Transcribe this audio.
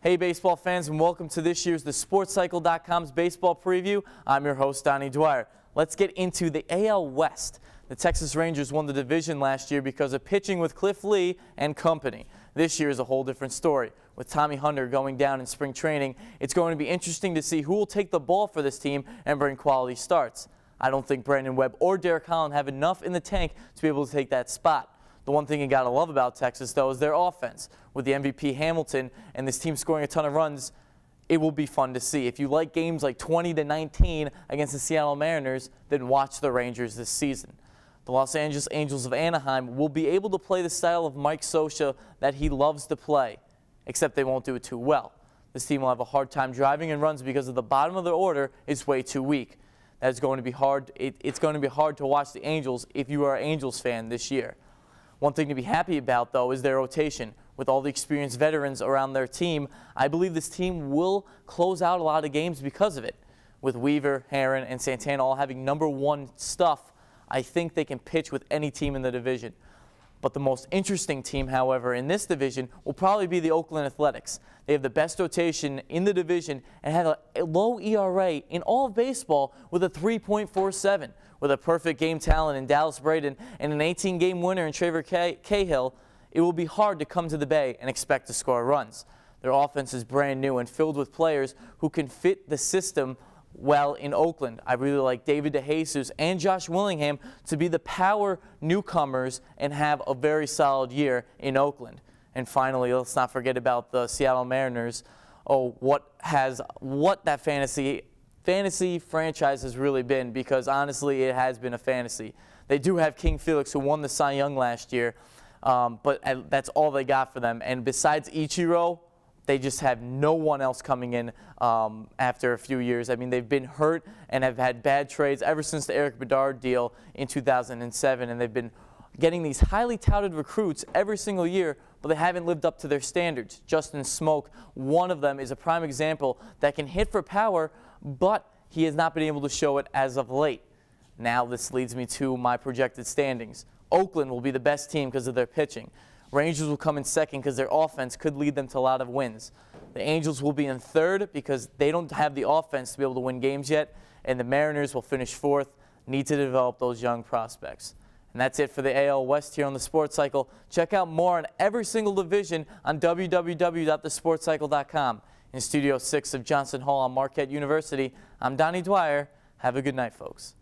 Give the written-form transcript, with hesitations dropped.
Hey baseball fans, and welcome to this year's TheSportsCycle.com's baseball preview. I'm your host, Donnie Dwyer. Let's get into the AL West. The Texas Rangers won the division last year because of pitching with Cliff Lee and company. This year is a whole different story. With Tommy Hunter going down in spring training, it's going to be interesting to see who will take the ball for this team and bring quality starts. I don't think Brandon Webb or Derek Holland have enough in the tank to be able to take that spot. The one thing you got to love about Texas, though, is their offense. With the MVP Hamilton and this team scoring a ton of runs, it will be fun to see. If you like games like 20-19 against the Seattle Mariners, then watch the Rangers this season. The Los Angeles Angels of Anaheim will be able to play the style of Mike Scioscia that he loves to play, except they won't do it too well. This team will have a hard time driving in runs because of the bottom of their order is way too weak. That's going to be hard. It's going to be hard to watch the Angels if you are an Angels fan this year. One thing to be happy about, though, is their rotation. With all the experienced veterans around their team, I believe this team will close out a lot of games because of it. With Weaver, Herron, and Santana all having #1 stuff, I think they can pitch with any team in the division. But the most interesting team, however, in this division will probably be the Oakland Athletics. They have the best rotation in the division and have a low ERA in all of baseball with a 3.47. With a perfect game talent in Dallas Braden and an 18-game winner in Trevor Cahill, it will be hard to come to the Bay and expect to score runs. Their offense is brand new and filled with players who can fit the system well in Oakland. I really like David DeJesus and Josh Willingham to be the power newcomers and have a very solid year in Oakland. And finally, let's not forget about the Seattle Mariners. Oh, what that fantasy franchise has really been, because honestly it has been a fantasy. They do have King Felix, who won the Cy Young last year, but that's all they got for them. And besides Ichiro, they just have no one else coming in after a few years. I mean, they've been hurt and have had bad trades ever since the Eric Bedard deal in 2007, and they've been getting these highly touted recruits every single year, but they haven't lived up to their standards. Justin Smoke, one of them, is a prime example that can hit for power, but he has not been able to show it as of late. Now this leads me to my projected standings. Oakland will be the best team because of their pitching. Rangers will come in second because their offense could lead them to a lot of wins. The Angels will be in third because they don't have the offense to be able to win games yet. And the Mariners will finish fourth, need to develop those young prospects. And that's it for the AL West here on the Sports Cycle. Check out more on every single division on www.thesportscycle.com. In Studio 6 of Johnson Hall on Marquette University, I'm Donnie Dwyer. Have a good night, folks.